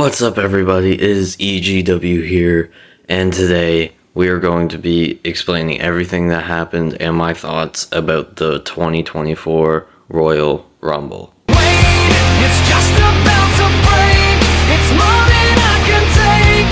What's up, everybody? It is EGW here, and today we are going to be explaining everything that happened and my thoughts about the 2024 Royal Rumble. It's just about to break. It's more than I can take.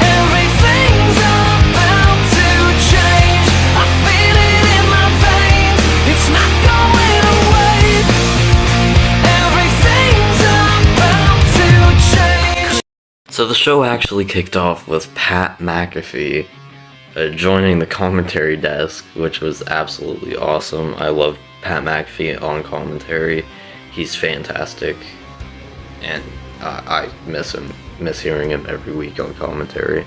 Everything's about to change. I feel it in my veins. It's not going away. Everything's about to change. So the show actually kicked off with Pat McAfee joining the commentary desk, which was absolutely awesome. I love Pat McAfee on commentary. He's fantastic, and I miss hearing him every week on commentary.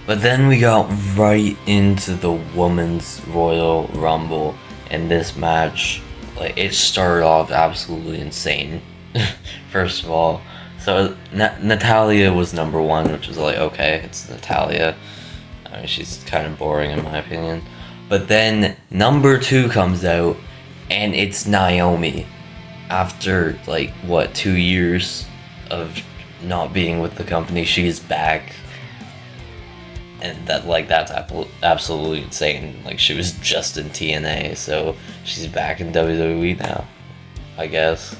But then we got right into the Women's Royal Rumble, and this match, it started off absolutely insane. First of all, so Natalia was number one, which was okay, it's Natalia. I mean, she's kind of boring in my opinion. But then number two comes out, and it's Naomi. After 2 years of not being with the company, she is back, and that's absolutely insane. She was just in TNA, so she's back in WWE now. I guess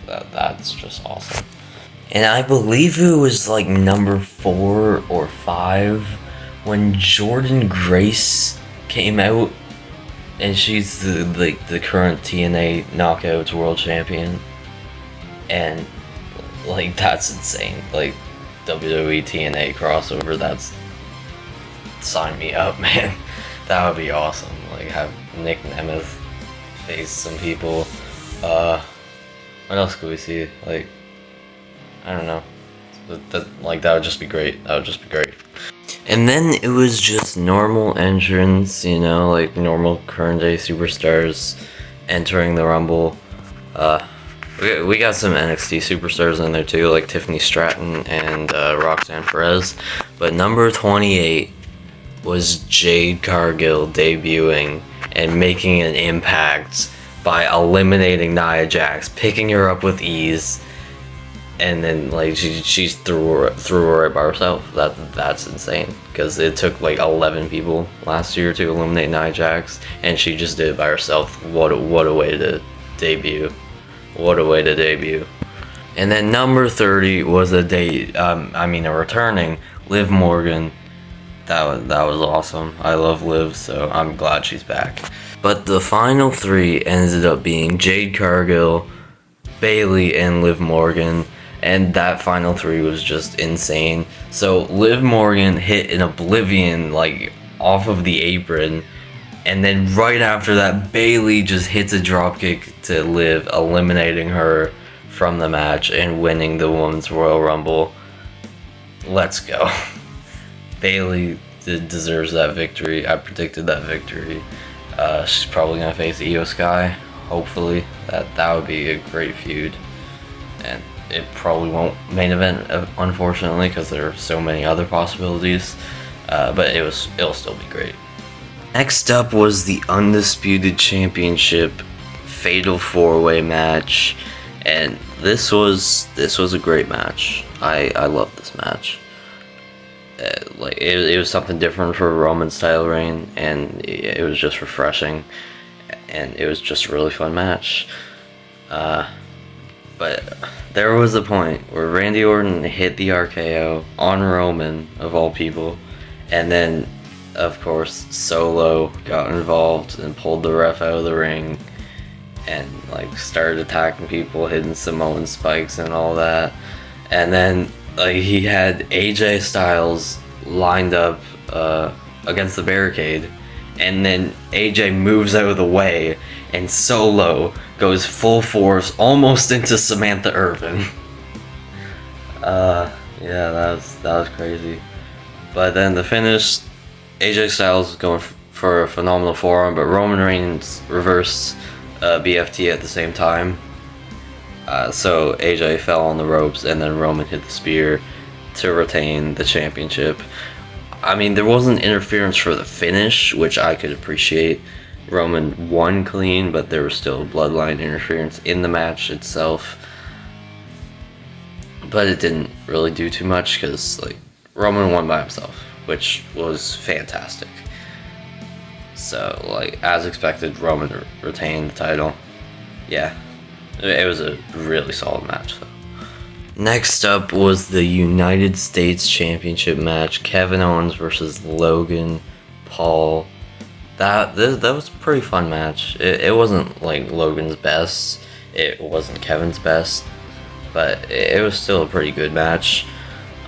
that's just awesome. And I believe it was number 4 or 5 when Jordan Grace came out. And she's the current TNA Knockouts World Champion, and that's insane. WWE TNA crossover. That's sign me up, man. That would be awesome. Have Nick Nemeth face some people. What else could we see? I don't know. That would just be great. That would just be great. And then it was just normal entrance, normal current day superstars entering the Rumble. We got some NXT superstars in there too, like Tiffany Stratton and Roxanne Perez. But number 28 was Jade Cargill debuting and making an impact by eliminating Nia Jax, picking her up with ease. And then she threw her right by herself. That's insane, because it took 11 people last year to eliminate Nia Jax, and she just did it by herself. What a way to debut! What a way to debut! And then number 30 was a returning Liv Morgan. That was awesome. I love Liv, so I'm glad she's back. But the final 3 ended up being Jade Cargill, Bayley, and Liv Morgan. And that final 3 was just insane. So Liv Morgan hit an Oblivion off of the apron, and then right after that, Bayley just hits a dropkick to Liv, eliminating her from the match and winning the Women's Royal Rumble. Let's go. Bayley deserves that victory. I predicted that victory. She's probably gonna face Io Sky. Hopefully, that would be a great feud. And it probably won't main event, unfortunately, because there are so many other possibilities. But it'll still be great. Next up was the Undisputed Championship Fatal 4-Way match, and this was a great match. I love this match. It was something different for a Roman's title reign, and it was just refreshing, and it was just a really fun match. But there was a point where Randy Orton hit the RKO on Roman, of all people, and then, of course, Solo got involved and pulled the ref out of the ring and started attacking people, hitting Samoan spikes and all that. And then he had AJ Styles lined up against the barricade, and then AJ moves out of the way, and Solo goes full force almost into Samantha Irvin. Yeah, that was crazy. But then the finish, AJ Styles was going for a phenomenal forearm, but Roman Reigns reversed BFT at the same time. So AJ fell on the ropes, and then Roman hit the spear to retain the championship. I mean, there wasn't interference for the finish, which I could appreciate. Roman won clean, but there was still bloodline interference in the match itself. but it didn't really do too much because like Roman won by himself, which was fantastic. So like as expected, Roman retained the title. Yeah, it was a really solid match though. Next up was the United States Championship match, Kevin Owens versus Logan Paul. That was a pretty fun match. It wasn't like Logan's best, it wasn't Kevin's best, but it was still a pretty good match.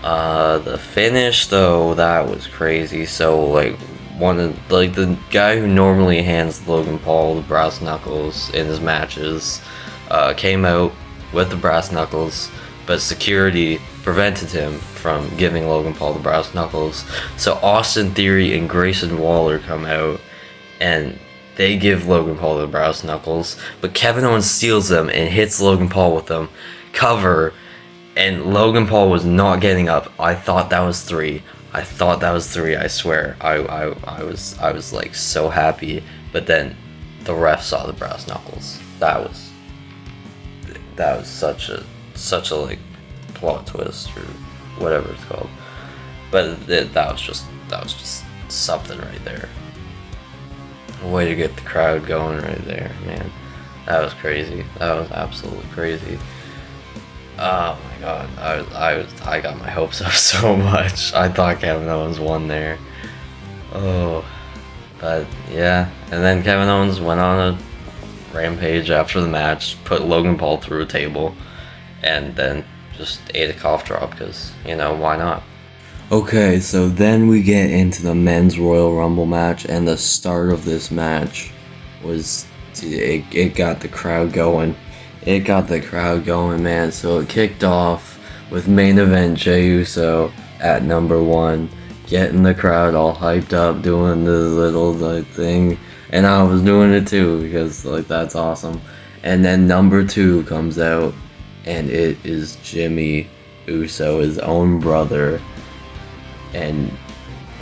The finish though, that was crazy. So like the guy who normally hands Logan Paul the brass knuckles in his matches came out with the brass knuckles, but security prevented him from giving Logan Paul the brass knuckles. So Austin Theory and Grayson Waller come out and they give Logan Paul the brass knuckles, but Kevin Owens steals them and hits Logan Paul with them. Cover, and Logan Paul was not getting up. I thought that was 3. I swear. I was like so happy, but then the ref saw the brass knuckles. That was such a like plot twist or whatever it's called. But that was just something right there. A way to get the crowd going right there, man. That was crazy. That was absolutely crazy. Oh my god, I got my hopes up so much. I thought Kevin Owens won there. Oh, but yeah. And then Kevin Owens went on a rampage after the match, put Logan Paul through a table, and then just ate a cough drop because, you know, why not? Okay, so then we get into the men's Royal Rumble match, and the start of this match was, it got the crowd going. It got the crowd going, man. So it kicked off with main event Jey Uso at number 1, getting the crowd all hyped up, doing the little like thing, and I was doing it too because like that's awesome. And then number 2 comes out, and it is Jimmy Uso, his own brother. And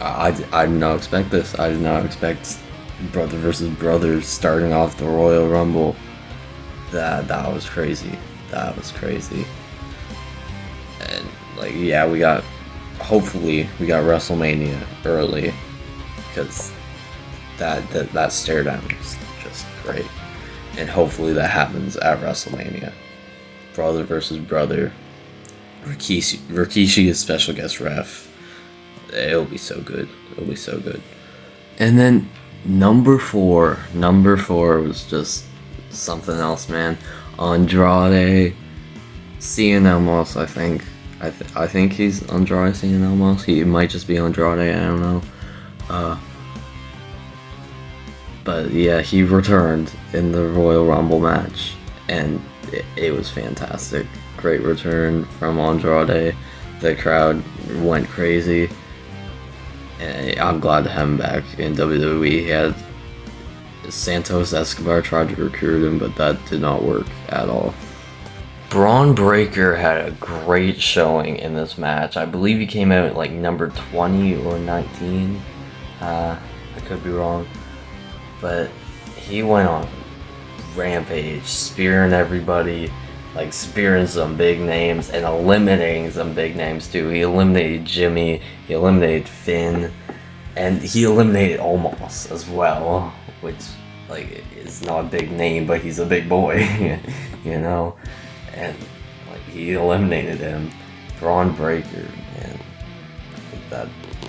I did not expect this. I did not expect brother versus brother starting off the Royal Rumble. That was crazy. That was crazy. And like yeah, hopefully we got WrestleMania early, because that stare down is just great. And hopefully that happens at WrestleMania. Brother versus brother. Rikishi is special guest ref. It'll be so good. It'll be so good. And then number 4 was just something else, man. Andrade Cien Almas, I think. I think he's Andrade Cien Almas. He might just be Andrade, I don't know. But yeah, he returned in the Royal Rumble match, and it was fantastic. Great return from Andrade. The crowd went crazy. And I'm glad to have him back in WWE. He had Santos Escobar tried to recruit him, but that did not work at all. Braun Breaker had a great showing in this match. I believe he came out like number 20 or 19. I could be wrong. But he went on rampage, spearing everybody, like spearing some big names and eliminating some big names too. He eliminated Jimmy, he eliminated Finn, and he eliminated Omos as well, which like is not a big name, but he's a big boy, you know. And like he eliminated him. Braun Breaker, man, I think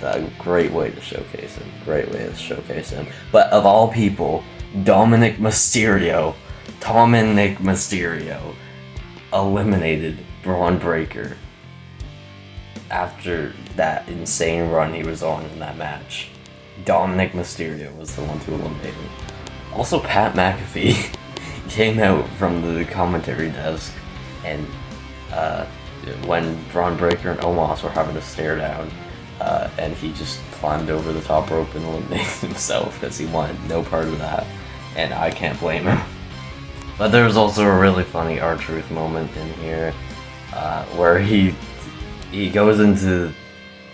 that great way to showcase him. Great way to showcase him. But of all people, Dominic Mysterio eliminated Braun Breaker after that insane run he was on in that match. Dominic Mysterio was the one to eliminate him. Also, Pat McAfee came out from the commentary desk, and when Braun Breaker and Omos were having to stare down, and he just climbed over the top rope and eliminated himself because he wanted no part of that, and I can't blame him. But there was also a really funny R-Truth moment in here, where he goes into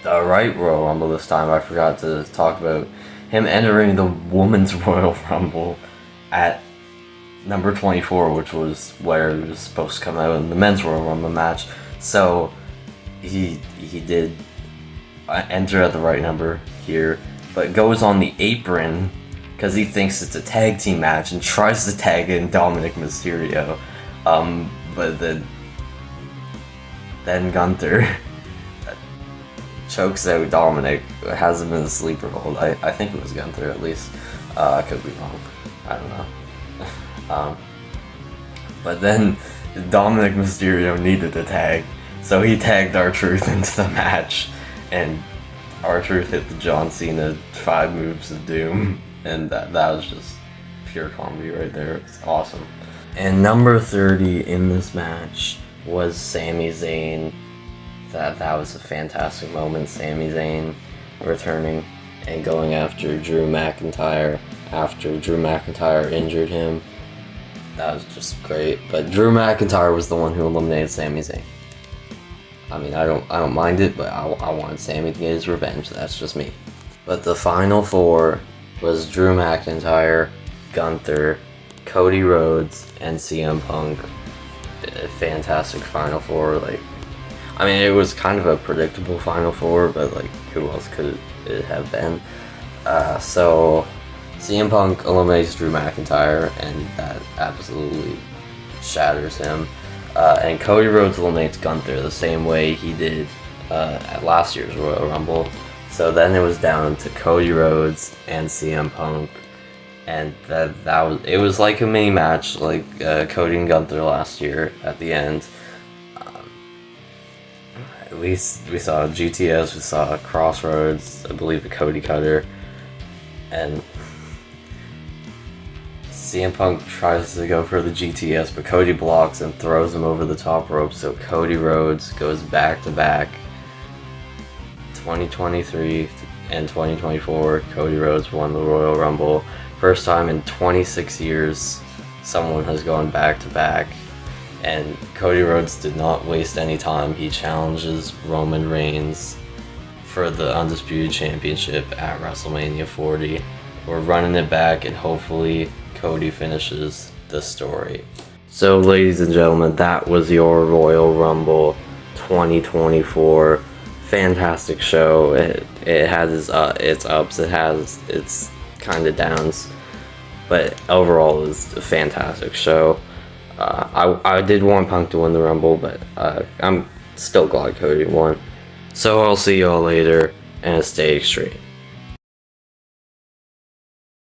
the right Royal Rumble this time. I forgot to talk about him entering the Women's Royal Rumble at number 24, which was where he was supposed to come out in the Men's Royal Rumble match. So he did enter at the right number here, but goes on the apron because he thinks it's a tag team match and tries to tag in Dominic Mysterio. But then Gunther chokes out Dominic, has him in the sleeper hold. I think it was Gunther at least. I could be wrong. I don't know. But then Dominic Mysterio needed a tag, so he tagged R-Truth into the match, and R-Truth hit the John Cena 5 moves of doom, and that was just pure comedy right there. It's awesome. And number 30 in this match was Sami Zayn. That was a fantastic moment. Sami Zayn returning and going after Drew McIntyre after Drew McIntyre injured him. That was just great. But Drew McIntyre was the one who eliminated Sami Zayn. I mean, I don't mind it, but I wanted Sami to get his revenge. That's just me. But the final 4 was Drew McIntyre, Gunther, Cody Rhodes, and CM Punk. A fantastic final 4. Like, I mean, it was kind of a predictable final 4, but like, who else could it have been? So CM Punk eliminates Drew McIntyre, and that absolutely shatters him. And Cody Rhodes eliminates Gunther the same way he did at last year's Royal Rumble. So then it was down to Cody Rhodes and CM Punk, and it was like a mini match, like Cody and Gunther last year at the end. We saw GTS, we saw Crossroads, I believe a Cody Cutter, and CM Punk tries to go for the GTS, but Cody blocks and throws him over the top rope, so Cody Rhodes goes back-to-back 2023 and 2024. Cody Rhodes won the Royal Rumble. First time in 26 years someone has gone back-to-back. And Cody Rhodes did not waste any time. He challenges Roman Reigns for the Undisputed Championship at WrestleMania 40. We're running it back, and hopefully Cody finishes the story. So, ladies and gentlemen, that was your Royal Rumble 2024. Fantastic show. It has its ups, it has its kind of downs, but overall it was a fantastic show. I did want Punk to win the Rumble, but I'm still glad Cody won. So I'll see y'all later, and stay extreme.